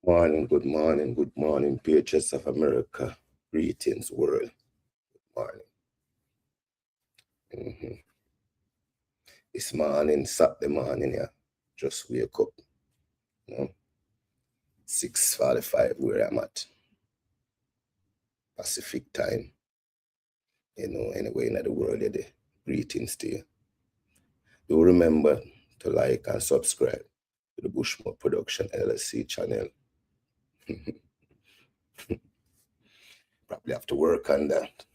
Good morning, patriots of America. Greetings, world. Good morning. This morning, Saturday morning, yeah, just wake up, 6:45 where I'm at, Pacific time, anyway in the world, greetings to you. Do remember to like and subscribe to the Bushmore Production LLC channel. Probably have to work on that.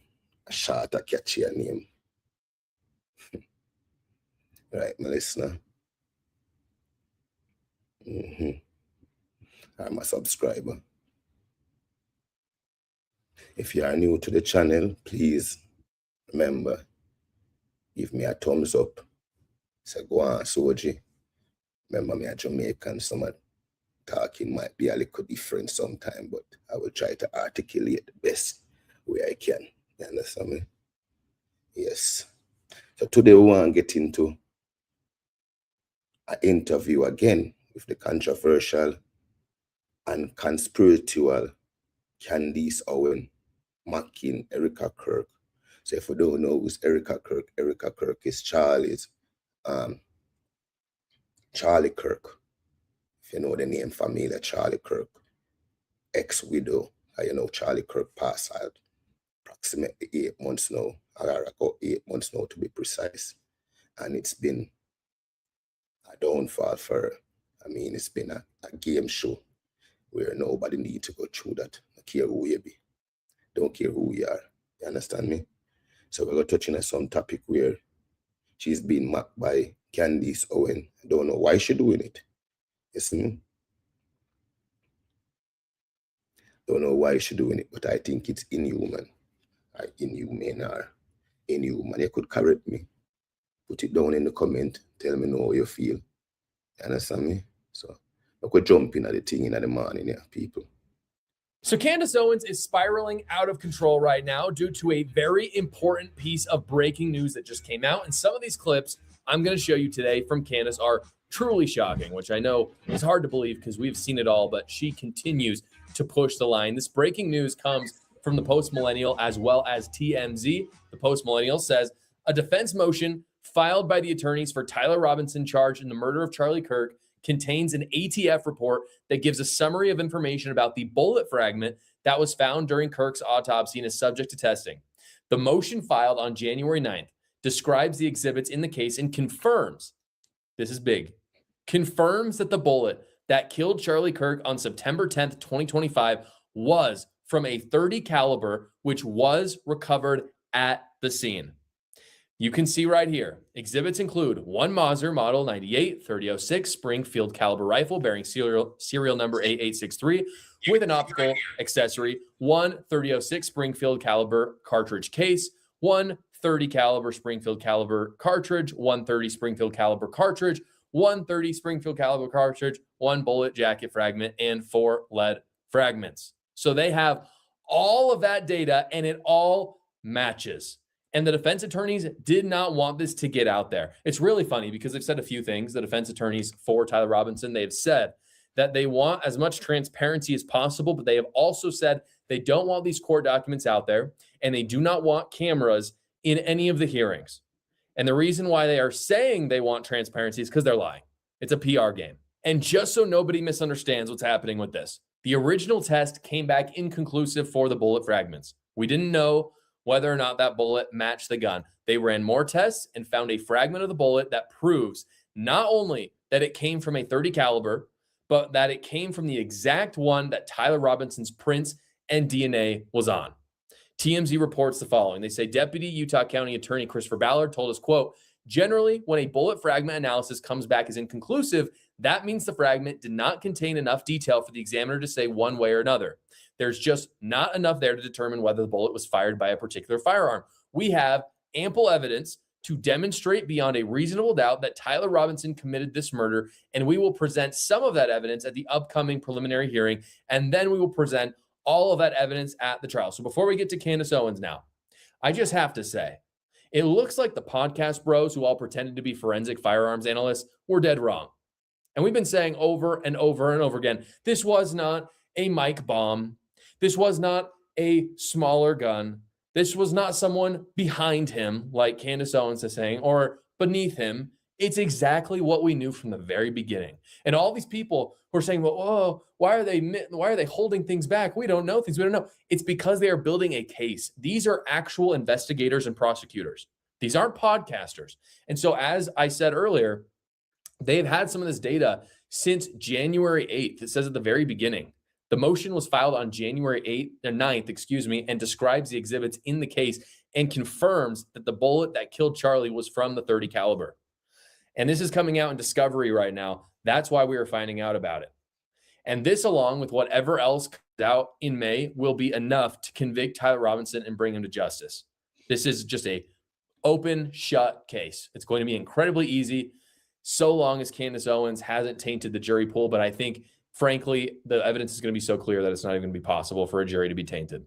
A shorter, catchier name. Right, my listener. I'm a subscriber. If you are new to the channel, please remember, give me a thumbs up. Say, go on, Soji. Remember, me a Jamaican, some of talking might be a little different sometime, but I will try to articulate the best way I can. You understand me? Yes. So today we want to get into an interview again with the controversial and conspiratorial Candace Owen, mocking Erica Kirk. So if you don't know who's Erica Kirk is Charlie Kirk. If you know the name familiar, Charlie Kirk, ex-widow. Charlie Kirk passed out approximately 8 months now, or about 8 months now to be precise. And it's been a downfall for her. It's been a game show where nobody needs to go through that. I don't care who you be. Don't care who we are. You understand me? So we're going to touch on some topic where she's being mocked by Candace Owen. I don't know why she's doing it. You see me? Don't know why she's doing it, but I think it's inhuman. Inhuman. You could correct me. Put it down in the comment. Tell me know how you feel. You understand me? So I could jump in at the thing in the morning, yeah, people. So Candace Owens is spiraling out of control right now due to a very important piece of breaking news that just came out. And some of these clips I'm going to show you today from Candace are truly shocking, which I know is hard to believe because we've seen it all, but she continues to push the line. This breaking news comes from the Post Millennial as well as TMZ. The Post Millennial says a defense motion filed by the attorneys for Tyler Robinson charged in the murder of Charlie Kirk contains an ATF report that gives a summary of information about the bullet fragment that was found during Kirk's autopsy and is subject to testing. The motion filed on January 9th describes the exhibits in the case and confirms, this is big, confirms that the bullet that killed Charlie Kirk on September 10th, 2025 was from a .30 caliber, which was recovered at the scene. You can see right here, exhibits include one Mauser Model 98 3006 Springfield caliber rifle bearing serial number A863 with an optical accessory, one .3006 Springfield caliber cartridge case, one .30 caliber Springfield caliber cartridge, one .30 Springfield caliber cartridge, one .30 Springfield caliber cartridge, one bullet jacket fragment, and 4 lead fragments. So they have all of that data and it all matches. And the defense attorneys did not want this to get out there. It's really funny because they've said a few things. The defense attorneys for Tyler Robinson, they've said that they want as much transparency as possible, but they have also said they don't want these court documents out there and they do not want cameras in any of the hearings. And the reason why they are saying they want transparency is because they're lying. It's a PR game. And just so nobody misunderstands what's happening with this, the original test came back inconclusive for the bullet fragments. We didn't know whether or not that bullet matched the gun. They ran more tests and found a fragment of the bullet that proves not only that it came from a .30 caliber, but that it came from the exact one that Tyler Robinson's prints and DNA was on. TMZ reports the following. They say Deputy Utah County Attorney Christopher Ballard told us, quote, generally, when a bullet fragment analysis comes back as inconclusive, that means the fragment did not contain enough detail for the examiner to say one way or another. There's just not enough there to determine whether the bullet was fired by a particular firearm. We have ample evidence to demonstrate beyond a reasonable doubt that Tyler Robinson committed this murder, and we will present some of that evidence at the upcoming preliminary hearing, and then we will present all of that evidence at the trial. So before we get to Candace Owens now, I just have to say, it looks like the podcast bros who all pretended to be forensic firearms analysts were dead wrong. And we've been saying over and over and over again, this was not a mic bomb. This was not a smaller gun. This was not someone behind him, like Candace Owens is saying, or beneath him. It's exactly what we knew from the very beginning. And all these people who are saying, well, whoa, why are they holding things back? We don't know things. We don't know. It's because they are building a case. These are actual investigators and prosecutors. These aren't podcasters. And so, as I said earlier, they've had some of this data since January 8th. It says at the very beginning. The motion was filed on January 9th, and describes the exhibits in the case and confirms that the bullet that killed Charlie was from the .30 caliber. And this is coming out in discovery right now. That's why we are finding out about it. And this, along with whatever else comes out in May, will be enough to convict Tyler Robinson and bring him to justice. This is just a open, shut case. It's going to be incredibly easy so long as Candace Owens hasn't tainted the jury pool. But I think, frankly, the evidence is going to be so clear that it's not even going to be possible for a jury to be tainted.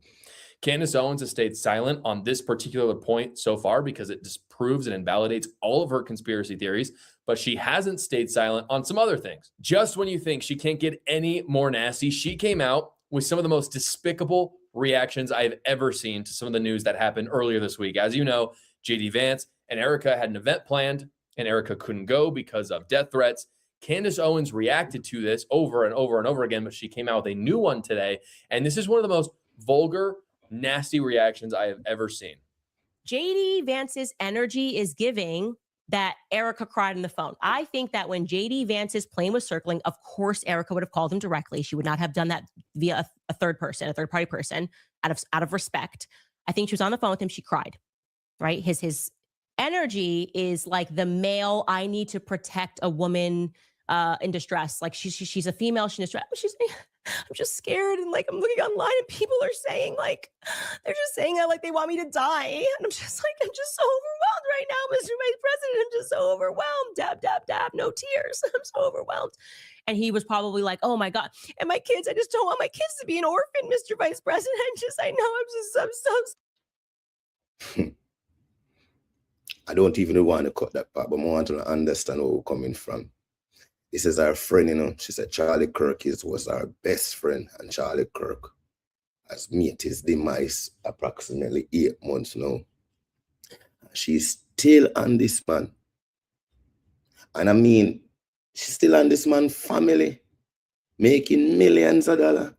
Candace Owens has stayed silent on this particular point so far because it disproves and invalidates all of her conspiracy theories, but she hasn't stayed silent on some other things. Just when you think she can't get any more nasty, she came out with some of the most despicable reactions I have ever seen to some of the news that happened earlier this week. As you know, JD Vance and Erica had an event planned, and Erica couldn't go because of death threats. Candace Owens reacted to this over and over and over again, but she came out with a new one today, and this is one of the most vulgar, nasty reactions I have ever seen. JD Vance's energy is giving that Erica cried on the phone. I think that when JD Vance's plane was circling, of course, Erica would have called him directly. She would not have done that via a third-party person, out of respect. I think she was on the phone with him. She cried, right? His energy is like the male, I need to protect a woman in distress. Like she's a female, she's in distress. I'm just scared, and like I'm looking online and people are saying like they're just saying that like they want me to die, and I'm just so overwhelmed right now, Mr. Vice President. I'm just so overwhelmed. Dab, dab, dab, no tears. I'm so overwhelmed. And he was probably like, oh my God, and my kids, I just don't want my kids to be an orphan, Mr. Vice President. I know I'm so I don't even want to cut that part, but I want to understand where we're coming from. This is our friend, you know. She said Charlie Kirk was our best friend, and Charlie Kirk has met his demise approximately 8 months now. She's still on this man. And I mean, she's still on this man's family, making millions of dollars.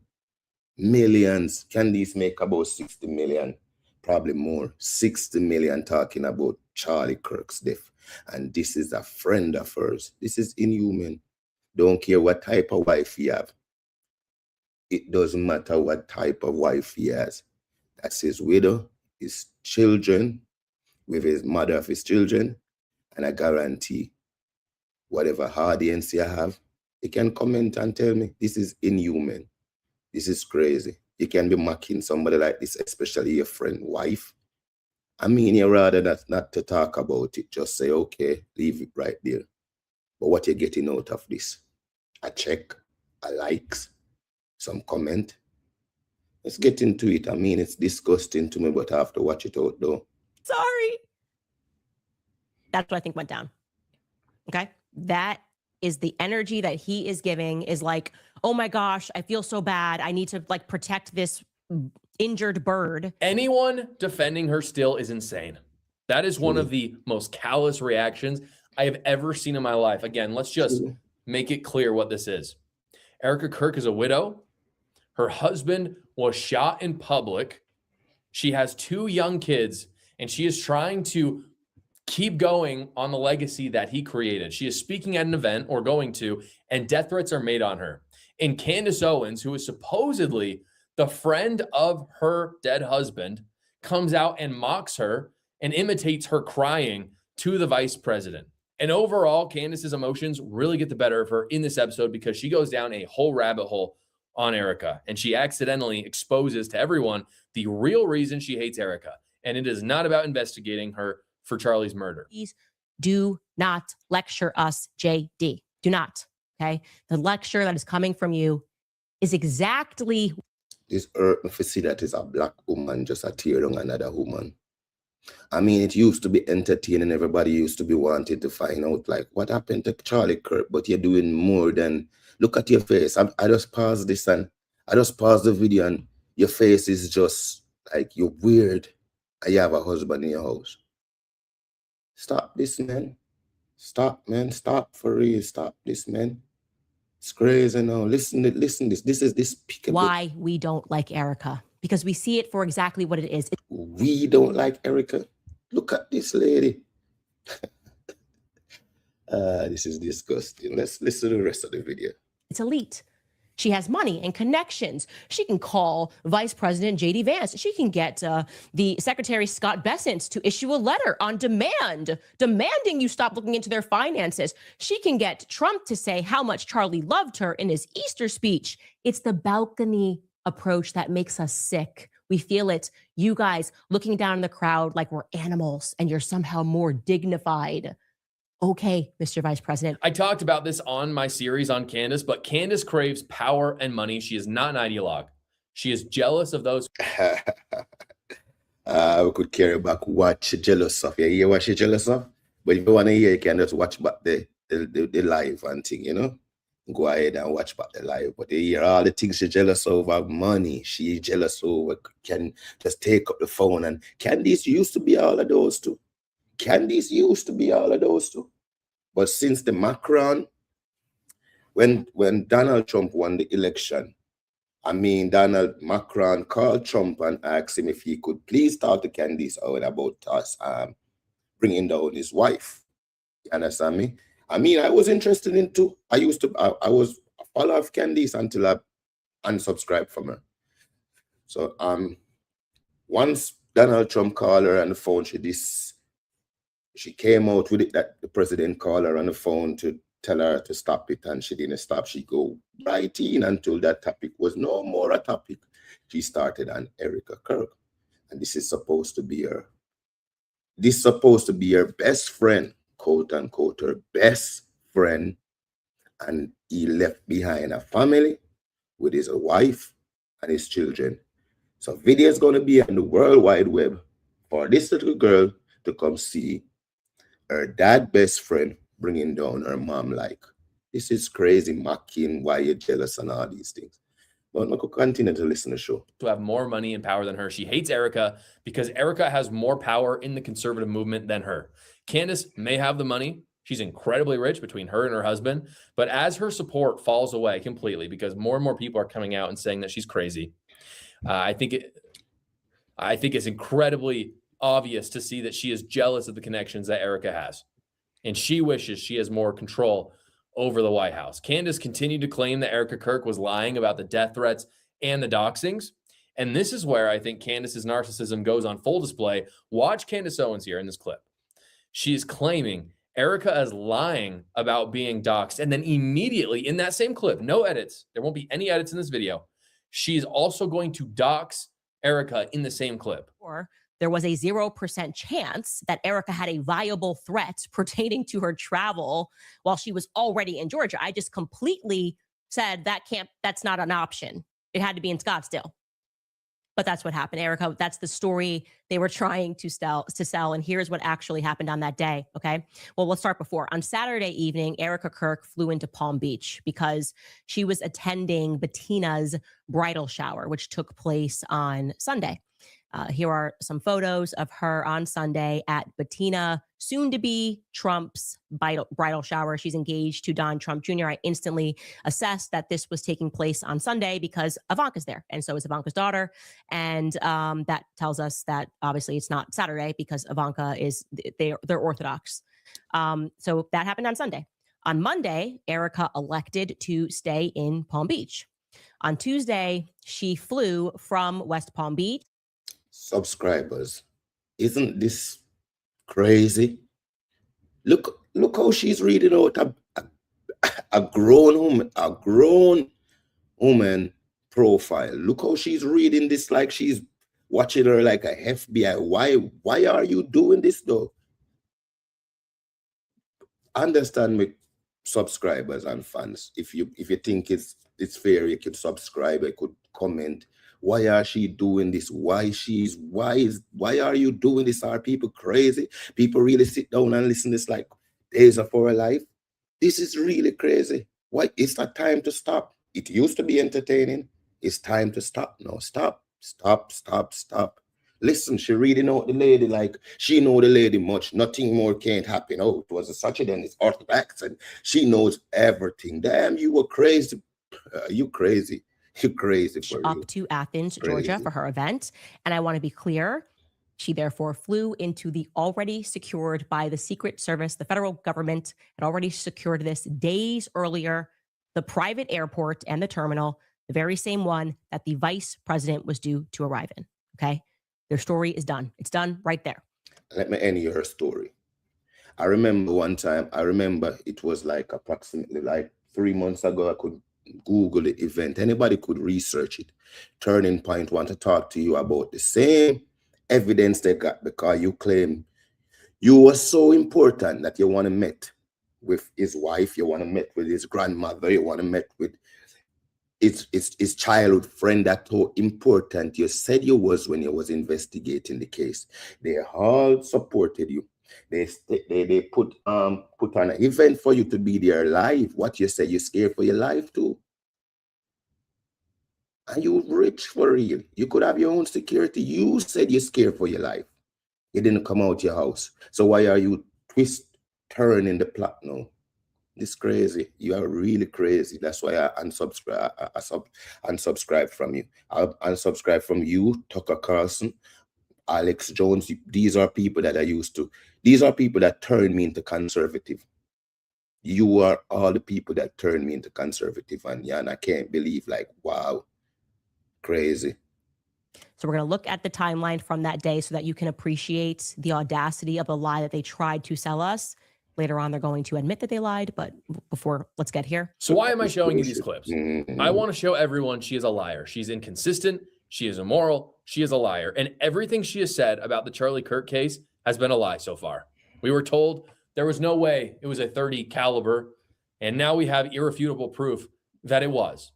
Millions. Candice make about 60 million, probably more. 60 million talking about Charlie Kirk's death. And this is a friend of hers. This is inhuman. Don't care what type of wife he have. It doesn't matter what type of wife he has. That's his widow, his children, with his mother of his children. And I guarantee, whatever audience you have, you can comment and tell me, this is inhuman. This is crazy. You can be mocking somebody like this, especially your friend, wife. I mean, you rather not to talk about it. Just say, okay, leave it right there. But what you're getting out of this? A check, a likes, some comment. Let's get into it. I mean, it's disgusting to me, but I have to watch it out though. sorry. That's what I think went down. Okay. That is the energy that he is giving, is like, oh my gosh, I feel so bad. I need to like protect this injured bird. Anyone defending her still is insane. That is one of the most callous reactions I have ever seen in my life. Again, let's just make it clear what this is. Erica Kirk is a widow. Her husband was shot in public. She has 2 young kids, and she is trying to keep going on the legacy that he created. She is speaking at an event, or going to, and death threats are made on her. And Candace Owens, who is supposedly the friend of her dead husband, comes out and mocks her and imitates her crying to the vice president. And overall, Candace's emotions really get the better of her in this episode, because she goes down a whole rabbit hole on Erica, and she accidentally exposes to everyone the real reason she hates Erica. And it is not about investigating her for Charlie's murder. Please do not lecture us, JD. Do not. Okay. The lecture that is coming from you is exactly. This hurt me to see that is a black woman just a tear on another woman. I mean, it used to be entertaining. Everybody used to be wanting to find out, like, what happened to Charlie Kirk? But you're doing more than, look at your face. I just paused this and I just paused the video and your face is just like, you're weird and you have a husband in your house. Stop this, man. Stop, man. Stop for real. Stop this, man. It's crazy now. Listen, this. This is despicable. Why we don't like Erica, because we see it for exactly what it is. We don't like Erica. Look at this lady. This is disgusting. Let's listen to the rest of the video. It's elite. She has money and connections. She can call Vice President J.D. Vance. She can get the Secretary Scott Bessent to issue a letter on demand, demanding you stop looking into their finances. She can get Trump to say how much Charlie loved her in his Easter speech. It's the balcony approach that makes us sick. We feel it. You guys looking down in the crowd like we're animals and you're somehow more dignified. Okay, Mr. Vice President. I talked about this on my series on Candace, but Candace craves power and money. She is not an ideologue. She is jealous of those. We could carry back what she jealous of. You hear what she jealous of? But if you want to hear, you can just watch back the live and thing, you know? Go ahead and watch back the live. But you hear all the things she jealous over. Money, she jealous over. Can just take up the phone. And Candace used to be all of those too. Candace used to be all of those too. But since the Macron, when Donald Trump won the election, I mean, Donald Macron called Trump and asked him if he could please talk to Candace Owen about us bringing down his wife. You understand me? I mean, I was interested in too. I was a follower of Candace until I unsubscribed from her. So once Donald Trump called her on the phone, she came out with it that the president called her on the phone to tell her to stop it, and she didn't stop. She go right in until that topic was no more a topic. She started on Erica Kirk, and this is supposed to be her best friend, quote unquote, her best friend, and he left behind a family with his wife and his children. So video is going to be on the World Wide Web for this little girl to come see her dad best friend bringing down her mom. Like, this is crazy, mocking why you're jealous and all these things. But I could continue to listen to the show. To have more money and power than her. She hates Erica because Erica has more power in the conservative movement than her. Candace may have the money. She's incredibly rich between her and her husband. But as her support falls away completely because more and more people are coming out and saying that she's crazy, I think it's incredibly obvious to see that she is jealous of the connections that Erica has. And she wishes she has more control over the White House. Candace continued to claim that Erica Kirk was lying about the death threats and the doxings. And this is where I think Candace's narcissism goes on full display. Watch Candace Owens here in this clip. She's claiming Erica is lying about being doxxed. And then immediately in that same clip, no edits, there won't be any edits in this video, she's also going to dox Erica in the same clip. Or there was a 0% chance that Erica had a viable threat pertaining to her travel while she was already in Georgia. I just completely said that's not an option. It had to be in Scottsdale. But that's what happened, Erica. That's the story they were trying to sell. And here's what actually happened on that day. Okay. Well, let's start before. On Saturday evening, Erica Kirk flew into Palm Beach because she was attending Bettina's bridal shower, which took place on Sunday. Here are some photos of her on Sunday at Bettina, soon to be Trump's bridal shower. She's engaged to Don Trump Jr. I instantly assessed that this was taking place on Sunday because Ivanka's there. And so is Ivanka's daughter. And that tells us that obviously it's not Saturday because Ivanka they're Orthodox. So that happened on Sunday. On Monday, Erica elected to stay in Palm Beach. On Tuesday, she flew from West Palm Beach. Subscribers, isn't this crazy? Look how she's reading out a grown woman profile. Look how she's reading this like she's watching her like a FBI. Why are you doing this though? Understand me, subscribers and fans. If you think it's fair, you could subscribe, you could comment Why are she doing this? Why are you doing this? Are people crazy? People really sit down and listen to this like days of our life? This is really crazy. Why? It's not time to stop. It used to be entertaining. It's time to stop now. Stop. Listen, she really know the lady, like she know the lady much. Nothing more can't happen. Oh, it was a such a then it's orthodox and she knows everything. Damn, you were crazy. You crazy. You crazy for real. Up to Athens, Crazy. Georgia for her event. And I want to be clear, she therefore flew into the already secured by the Secret Service. The federal government had already secured this days earlier, the private airport and the terminal, the very same one that the vice president was due to arrive in. Okay. Their story is done. It's done right there. Let me end your story. I remember one time, it was like approximately like 3 months ago, I could Google the event. Anybody could research it. Turning Point want to talk to you about the same evidence they got because you claim you were so important that you want to meet with his wife, you want to meet with his grandmother, you want to meet with his childhood friend. That's how important you said you was when you was investigating the case. They all supported you. They put on an event for you to be there live. What you said, you scared for your life too. And you rich for real. You could have your own security. You said you're scared for your life. You didn't come out your house. So why are you turning the plot now? It's crazy. You are really crazy. That's why I unsubscribe from you. I unsubscribe from you, Tucker Carlson, Alex Jones. These are people that these are people that turn me into conservative. You are all the people that turn me into conservative. And yeah, and I can't believe, like, wow, crazy. So we're going to look at the timeline from that day so that you can appreciate the audacity of the lie that they tried to sell us. Later on, they're going to admit that they lied, but before, let's get here. So why am I showing you these clips? I want to show everyone she is a liar. She's inconsistent. She is immoral. She is a liar. And everything she has said about the Charlie Kirk case has been a lie so far. We were told there was no way it was a .30 caliber, and now we have irrefutable proof that it was.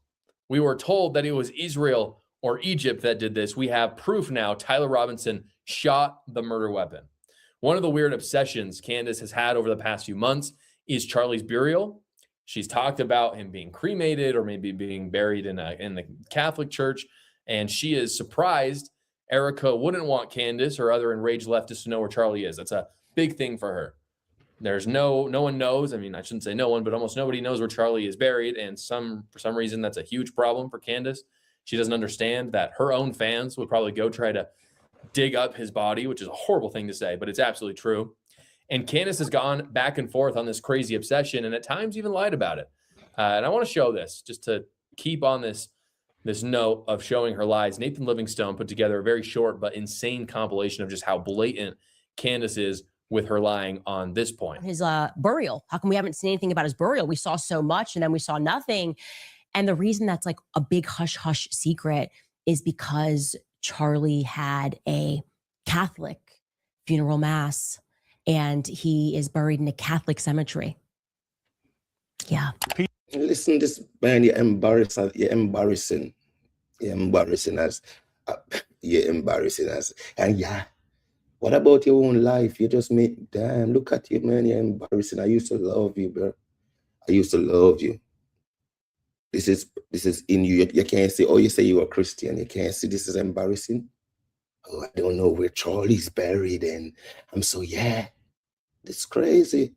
We were told that it was Israel or Egypt that did this. We have proof now Tyler Robinson shot the murder weapon. One of the weird obsessions Candace has had over the past few months is Charlie's burial. She's talked about him being cremated or maybe being buried in the Catholic Church, and she is surprised Erica wouldn't want Candace or other enraged leftists to know where Charlie is. That's a big thing for her. There's no one knows. I mean, I shouldn't say no one, but almost nobody knows where Charlie is buried, and for some reason that's a huge problem for Candace. She doesn't understand that her own fans would probably go try to dig up his body, which is a horrible thing to say, but it's absolutely true. And Candace has gone back and forth on this crazy obsession and at times even lied about it. And I want to show this just to keep on this note of showing her lies. Nathan Livingstone put together a very short but insane compilation of just how blatant Candace is with her lying on this point. His burial. How come we haven't seen anything about his burial? We saw so much and then we saw nothing. And the reason that's like a big hush-hush secret is because Charlie had a Catholic funeral mass and he is buried in a Catholic cemetery. Yeah. Listen, this man, you're embarrassing. You're embarrassing us. And yeah, what about your own life? You just made, damn, look at you, man. You're embarrassing. I used to love you, bro. I used to love you. This is in you. You can't say, oh, you say you are Christian. You can't see this is embarrassing. Oh, I don't know where Charlie's buried. And I'm so, yeah, this is crazy.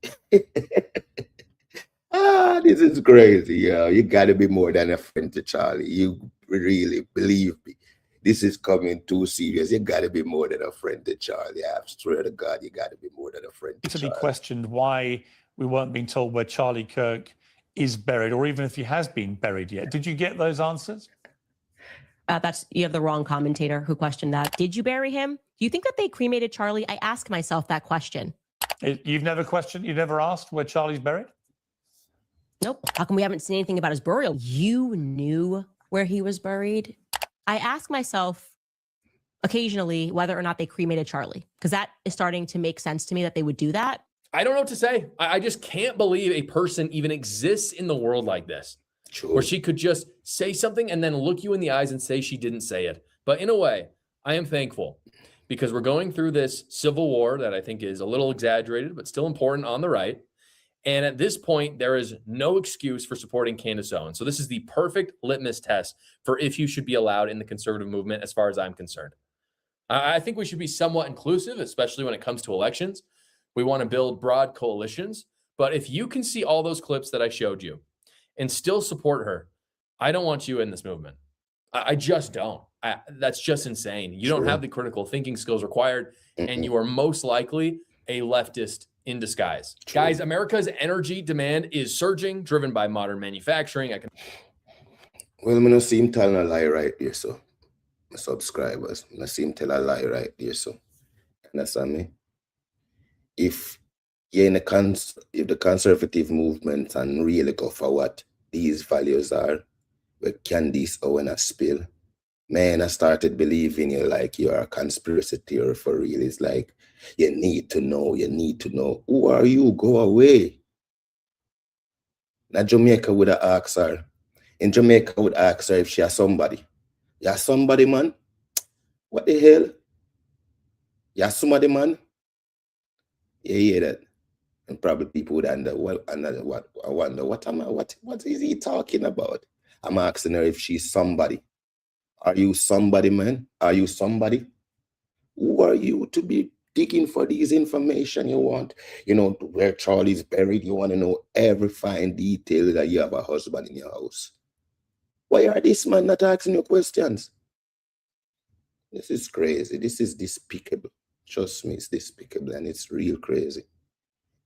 This is crazy. Yeah, you got to be more than a friend to Charlie. You really believe me. This is coming too serious. You got to be more than a friend to Charlie. I swear to God, you got to be more than a friend to Charlie. Questioned why we weren't being told where Charlie Kirk is buried, or even if he has been buried yet. Did you get those answers? You have the wrong commentator who questioned that. Did you bury him? Do you think that they cremated Charlie? I ask myself that question. You've never questioned, you've never asked where Charlie's buried? Nope. How come we haven't seen anything about his burial? You knew where he was buried. I ask myself occasionally whether or not they cremated Charlie, because that is starting to make sense to me that they would do that. I don't know what to say. I just can't believe a person even exists in the world like this. True. where she could just say something and then look you in the eyes and say she didn't say it. But in a way, I am thankful because we're going through this civil war that I think is a little exaggerated, but still important on the right. And at this point, there is no excuse for supporting Candace Owen. So this is the perfect litmus test for if you should be allowed in the conservative movement, as far as I'm concerned. I think we should be somewhat inclusive, especially when it comes to elections. We want to build broad coalitions. But if you can see all those clips that I showed you and still support her, I don't want you in this movement. I just don't. That's just insane. You don't have the critical thinking skills required, and you are most likely a leftist in disguise. Guys, America's energy demand is surging, driven by modern manufacturing. Well, I'm not see him telling a lie right there, so my subscribers, I see him tell a lie right there, so understand me? If you're in if the conservative movement and really go for what these values are, where Candace Owen has spill, man, I started believing you like you're a conspiracy theory for real. It's like, you need to know. Who are you? Go away. Now Jamaica would have asked her. In Jamaica would ask her if she has somebody. You have somebody, man? What the hell? You have somebody, man? You hear that? And probably people would wonder, well, what is he talking about? I'm asking her if she's somebody. Are you somebody, man? Are you somebody? Who are you to be digging for these information you want? You know, where Charlie's buried, you want to know every fine detail that you have a husband in your house. Why are this man not asking you questions? This is crazy. This is despicable. Trust me, it's despicable and it's real crazy.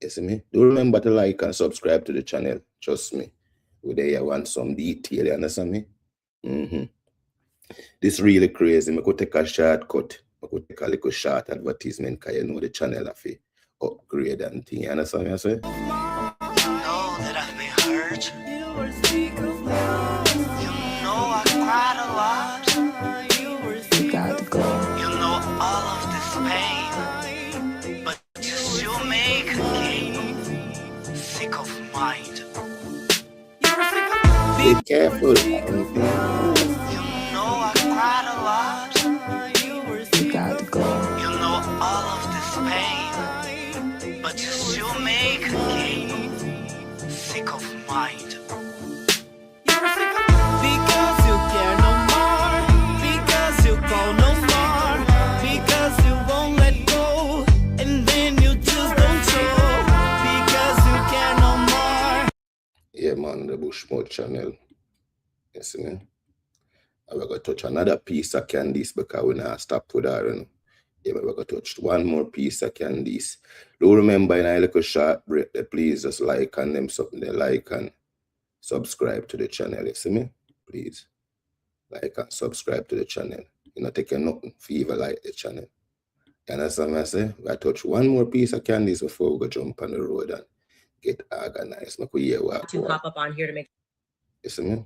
You see me? Do remember to like and subscribe to the channel. Trust me. Whether you want some detail, you understand me? This really crazy. I could take a shortcut. I could take a little short advertisement because you know the channel have to upgrade and thing. You understand what I say? You know that I've been hurt. You know I cried a lot. You got to go. You know all of this pain, but you still make a game. Sick of mind. Be careful. You know I cried a lot. You got to go. You know all of this pain, but you still make a game. Sick of mind. Because you care no more. Because you go no far. Because you won't let go. And then you just don't show. Because you care no more. Yeah, man, the Bushmode channel. You see me? I'm going to touch another piece of Candace because we not stop with her. You know? Yeah, we're going to touch one more piece of Candace. Do remember in a little short break, please just like and them something they like and subscribe to the channel. You see me? Please. Like and subscribe to the channel. You know, take nothing for even like the channel. You understand what I say? We touch one more piece of Candace before we go jump on the road and get organized. Make we hear what. To hop up on here to make. You see me?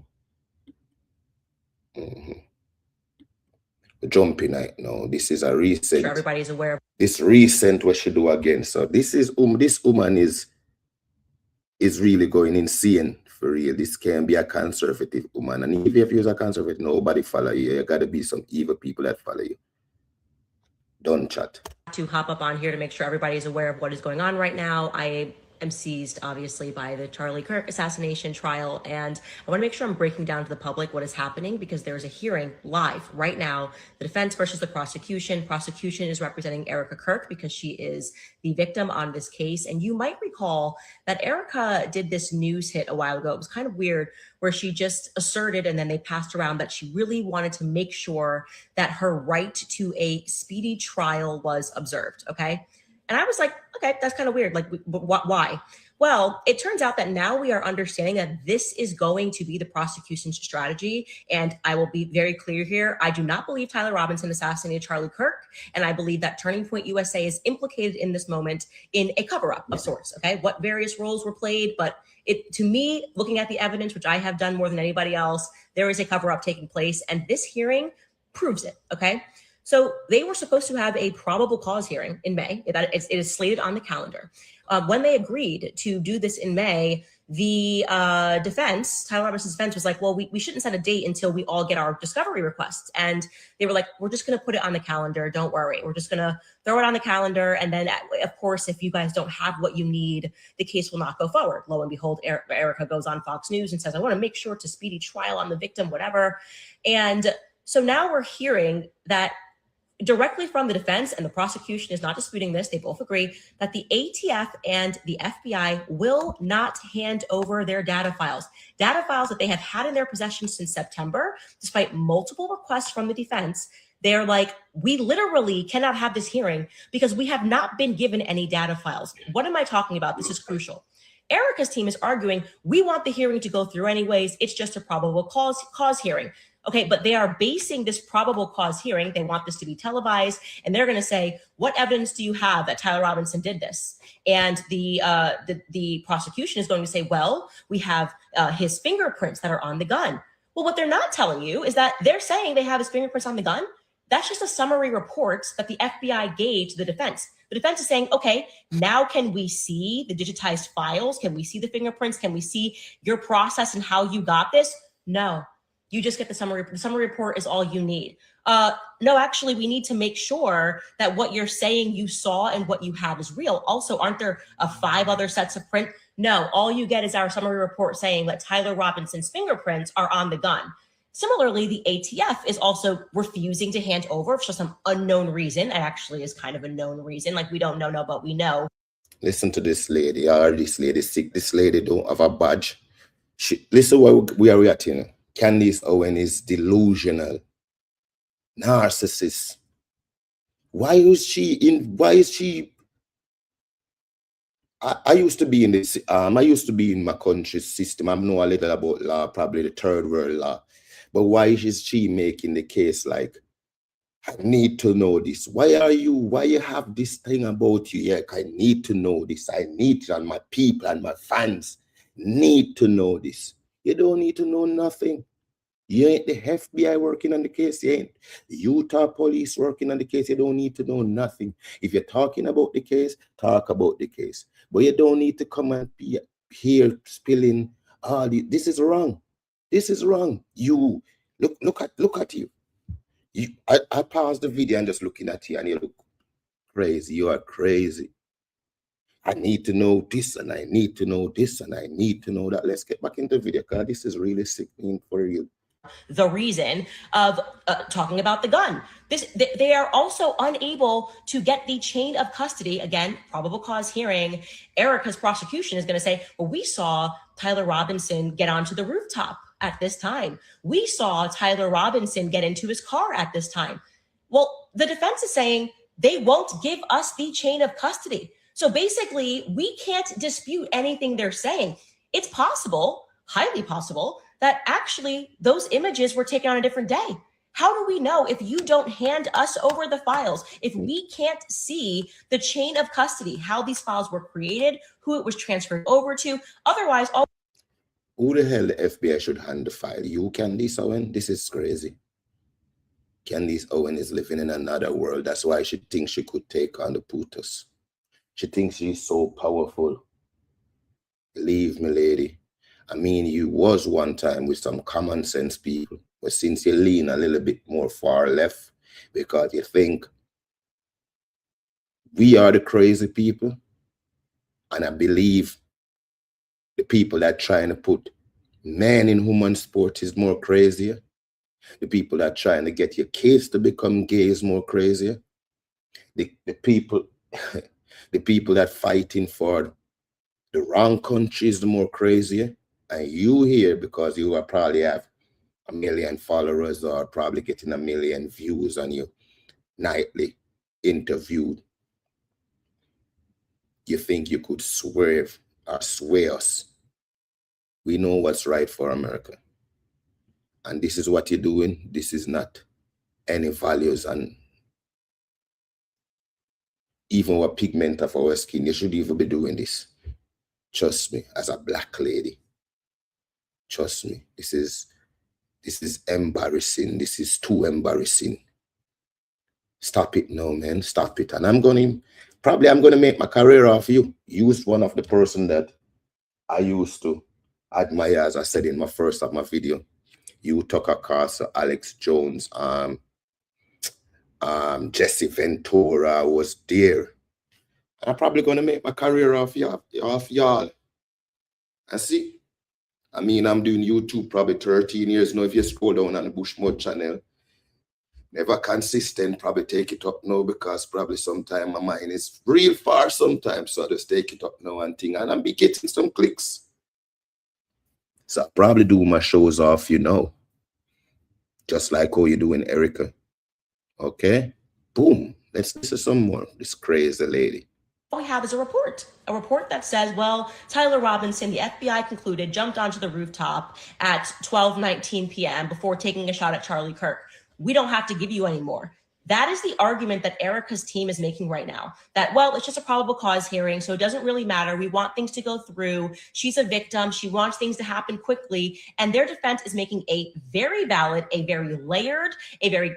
Jumping right now. This is a recent. Sure everybody's aware of. This recent what she do again. So this is this woman is really going insane for real. This can be a conservative woman, and even if you're a conservative, nobody follow you. You gotta be some evil people that follow you. Don't chat. To hop up on here to make sure everybody's aware of what is going on right now. I am seized, obviously, by the Charlie Kirk assassination trial, and I want to make sure I'm breaking down to the public what is happening because there is a hearing live right now. The defense versus the prosecution. Prosecution is representing Erica Kirk because she is the victim on this case, and you might recall that Erica did this news hit a while ago. It was kind of weird where she just asserted and then they passed around that she really wanted to make sure that her right to a speedy trial was observed. Okay. And I was like, okay, that's kind of weird. Like, why? Well, it turns out that now we are understanding that this is going to be the prosecution's strategy. And I will be very clear here. I do not believe Tyler Robinson assassinated Charlie Kirk. And I believe that Turning Point USA is implicated in this moment in a cover-up of sorts. Okay, what various roles were played. But to me, looking at the evidence, which I have done more than anybody else, there is a cover-up taking place. And this hearing proves it. Okay. So they were supposed to have a probable cause hearing in May. It is slated on the calendar. When they agreed to do this in May, the defense, Tyler Robinson's defense, was like, well, we shouldn't set a date until we all get our discovery requests. And they were like, we're just going to put it on the calendar. Don't worry. We're just going to throw it on the calendar. And then, of course, if you guys don't have what you need, the case will not go forward. Lo and behold, Erica goes on Fox News and says, I want to make sure to speedy trial on the victim, whatever. And so now we're hearing that directly from the defense, and the prosecution is not disputing this, they both agree that the ATF and the FBI will not hand over their data files that they have had in their possession since September, despite multiple requests from the defense. They're like, we literally cannot have this hearing because we have not been given any data files. What am I talking about? This is crucial. Erica's team is arguing, we want the hearing to go through anyways. It's just a probable cause hearing. Okay, but they are basing this probable cause hearing. They want this to be televised, and they're going to say, what evidence do you have that Tyler Robinson did this? And the prosecution is going to say, well, we have his fingerprints that are on the gun. Well, what they're not telling you is that they're saying they have his fingerprints on the gun. That's just a summary report that the FBI gave to the defense. The defense is saying, okay, now can we see the digitized files? Can we see the fingerprints? Can we see your process and how you got this? No. You just get the summary. The summary report is all you need. No, actually, we need to make sure that what you're saying you saw and what you have is real. Also, aren't there 5 other sets of print? No, all you get is our summary report saying that Tyler Robinson's fingerprints are on the gun. Similarly, the ATF is also refusing to hand over for some unknown reason. It actually is kind of a known reason. Like, we don't know, but we know. Listen to this lady. This lady sick. This lady don't have a badge. Listen what we are reacting. Candace Owen is delusional, narcissist. Why is she? I used to be in this. I used to be in my country's system. I know a little about law, probably the third world law. But why is she making the case like, I need to know this? Why you have this thing about you? Yeah, I need to know this. I need to, and my people and my fans need to know this. You don't need to know nothing. You ain't the FBI working on the case. You ain't the Utah police working on the case. You don't need to know nothing. If you're talking about the case, talk about the case. But you don't need to come and be here spilling all the. This is wrong. This is wrong. You look at you. I paused the video and just looking at you, and you look crazy. You are crazy. I need to know this, and I need to know this, and I need to know that. Let's get back into the video, because this is really sickening for you. The reason of talking about the gun. They are also unable to get the chain of custody. Again, probable cause hearing. Erica's prosecution is going to say, well, we saw Tyler Robinson get onto the rooftop at this time. We saw Tyler Robinson get into his car at this time. Well, the defense is saying they won't give us the chain of custody. So basically, we can't dispute anything they're saying. It's possible, highly possible, that actually those images were taken on a different day. How do we know if you don't hand us over the files, if we can't see the chain of custody, how these files were created, who it was transferred over to? Otherwise, who the hell the FBI should hand the file? You, Candace Owen? This is crazy. Candace Owen is living in another world. That's why she thinks she could take on the Putas. She thinks she's so powerful. Believe me, lady. I mean, you was one time with some common sense people, but since you lean a little bit more far left because you think we are the crazy people, and I believe the people that are trying to put men in human sport is more crazier. The people that are trying to get your kids to become gay is more crazier. The people the people that fighting for the wrong country is the more crazier. And you here, because you are probably have 1 million followers or probably getting 1 million views on your nightly interview, you think you could swerve or sway us. We know what's right for America. And this is what you're doing. This is not any values and even what pigment of our skin. You should even be doing this. Trust me, as a black lady. Trust me, this is embarrassing. This is too embarrassing. Stop it now, man. Stop it. And I'm going to make my career off you. Use one of the person that I used to admire, as I said in my first of my video. You, Tucker Carlson, Alex Jones, Jesse Ventura was there. I'm probably going to make my career off y'all. And see, I mean, I'm doing YouTube probably 13 years now. If you scroll down on the Bushmode channel, never consistent, probably take it up now because probably sometime my mind is real far sometimes. So I just take it up now and thing, and I'm be getting some clicks. So I probably do my shows off, you know, just like how you doing, Erica. Okay, boom. Let's listen to some more. This crazy lady. All we have is a report that says, well, Tyler Robinson, the FBI concluded, jumped onto the rooftop at 12:19 p.m. before taking a shot at Charlie Kirk. We don't have to give you any more. That is the argument that Erica's team is making right now, that, well, it's just a probable cause hearing, so it doesn't really matter. We want things to go through. She's a victim. She wants things to happen quickly. And their defense is making a very valid, a very layered, a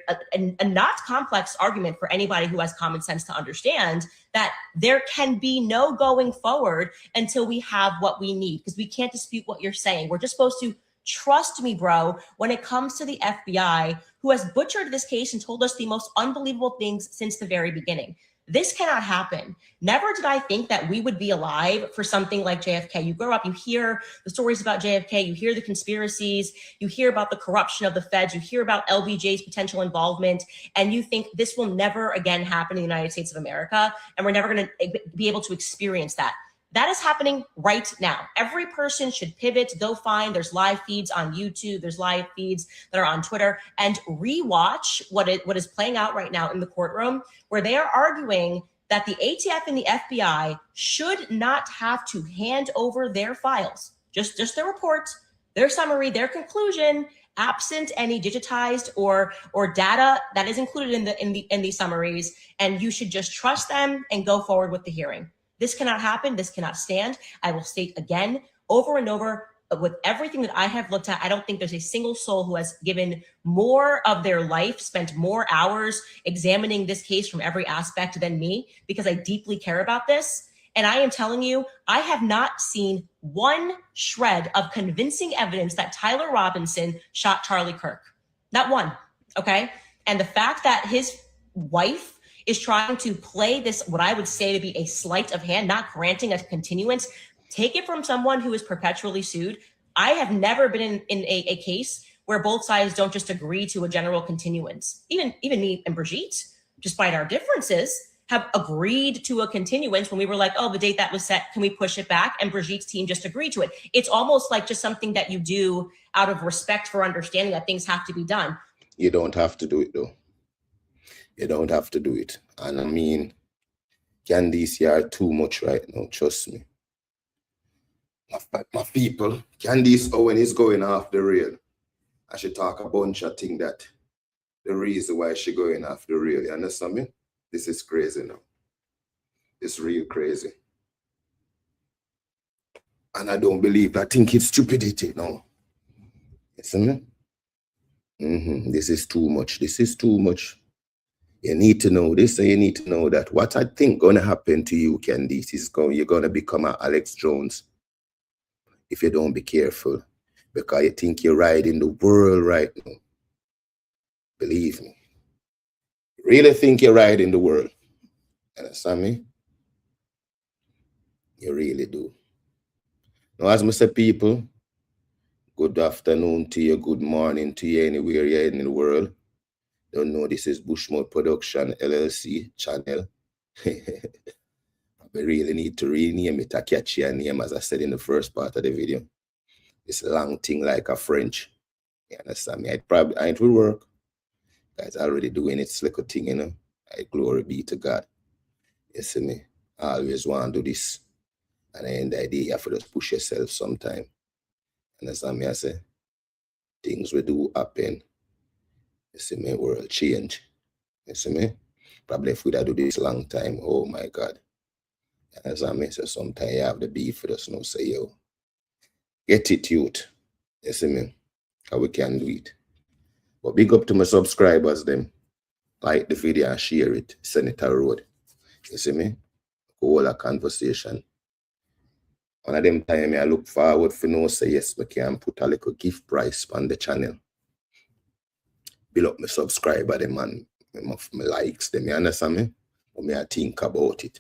not complex argument for anybody who has common sense to understand that there can be no going forward until we have what we need, because we can't dispute what you're saying. We're just supposed to trust me, bro, when it comes to the FBI, who has butchered this case and told us the most unbelievable things since the very beginning. This cannot happen. Never did I think that we would be alive for something like JFK. You grow up, you hear the stories about JFK, you hear the conspiracies, you hear about the corruption of the feds, you hear about LBJ's potential involvement, and you think this will never again happen in the United States of America, and we're never going to be able to experience that. That is happening right now. Every person should pivot, go find, there's live feeds on YouTube, there's live feeds that are on Twitter, and rewatch what is playing out right now in the courtroom, where they are arguing that the ATF and the FBI should not have to hand over their files, just their report, their summary, their conclusion, absent any digitized or data that is included in the summaries, and you should just trust them and go forward with the hearing. This cannot happen. This cannot stand. I will state again, over and over, with everything that I have looked at, I don't think there's a single soul who has given more of their life, spent more hours examining this case from every aspect than me, because I deeply care about this. And I am telling you, I have not seen one shred of convincing evidence that Tyler Robinson shot Charlie Kirk. Not one, okay? And the fact that his wife is trying to play this, what I would say to be a sleight of hand, not granting a continuance, take it from someone who is perpetually sued. I have never been in a case where both sides don't just agree to a general continuance. Even me and Brigitte, despite our differences, have agreed to a continuance when we were like, oh, the date that was set, can we push it back? And Brigitte's team just agreed to it. It's almost like just something that you do out of respect for understanding that things have to be done. You don't have to do it, though. You don't have to do it. And I mean, Candace, you are too much right now, trust me. My people, Candace Owen is going off the rail. I should talk a bunch of things that the reason why she going off the rail. You understand me? This is crazy now. It's real crazy. And I don't believe, I think it's stupidity now. You see me? This is too much. This is too much. You need to know this, and you need to know that. What I think going to happen to you, Candace, is you're going to become an Alex Jones if you don't be careful, because you think you're riding the world right now. Believe me. You really think you're riding the world. Understand me? You really do. Now, as I say, people, good afternoon to you, good morning to you, anywhere you're in the world. Don't know, this is Bushmode Production LLC channel. We really need to rename it a catchier name, as I said in the first part of the video. It's a long thing like a French. You understand me? It will work. Guys already doing its little thing, you know. Glory be to God. You see me? I always want to do this. And at the end of the day, you have to just push yourself sometime. Understand me? I say, things will do happen. You see me, world change. You see me? Probably if we do this long time, oh my God. You understand me? So sometimes you have the beef with us, no say, yo, get it, youth. You see me? How we can do it. But big up to my subscribers, them. like the video and share it, Senator Road. You see me? Whole a conversation. One of them time I look forward for no say yes, I can put a little gift price on the channel. Build up my subscriber, them and my likes, them, you understand me? But me I think about it.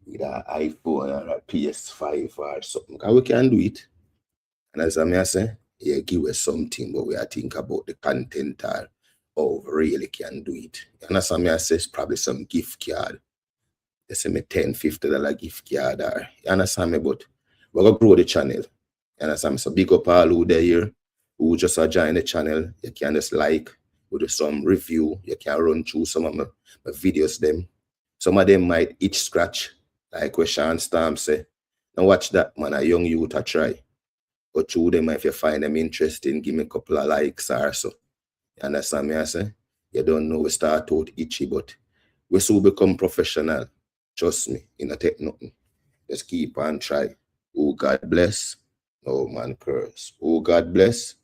Either an iPhone or a PS5 or something. Because we can do it. And as I say, yeah, give us something, but we are think about the content or how we really can do it. You understand me? I say it's probably some gift card. They say me $10, $50 gift card or you understand me? But we're gonna grow the channel. You understand me? So big up all who there here who just join the channel. You can just like, we do some review, you can run through some of my videos them. Some of them might itch scratch, like what Sean Storm say. Now watch that man, a young youth a try. But through them, if you find them interesting, give me a couple of likes or so. You understand me? I say? You don't know we start out itchy, but we soon become professional. Trust me, you don't take nothing. Just keep on try. Oh, God bless, no man curse. Oh, God bless,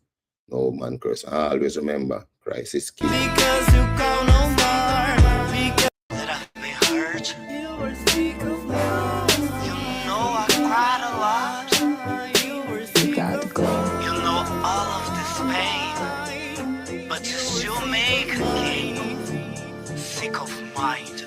no man curse. I always remember, Christ is king. Because you go no more. Because that I've been hurt. You were sick of love. You know I cried a lot. You were sick of love. You know all of this pain. But you still make a game. Sick of mind.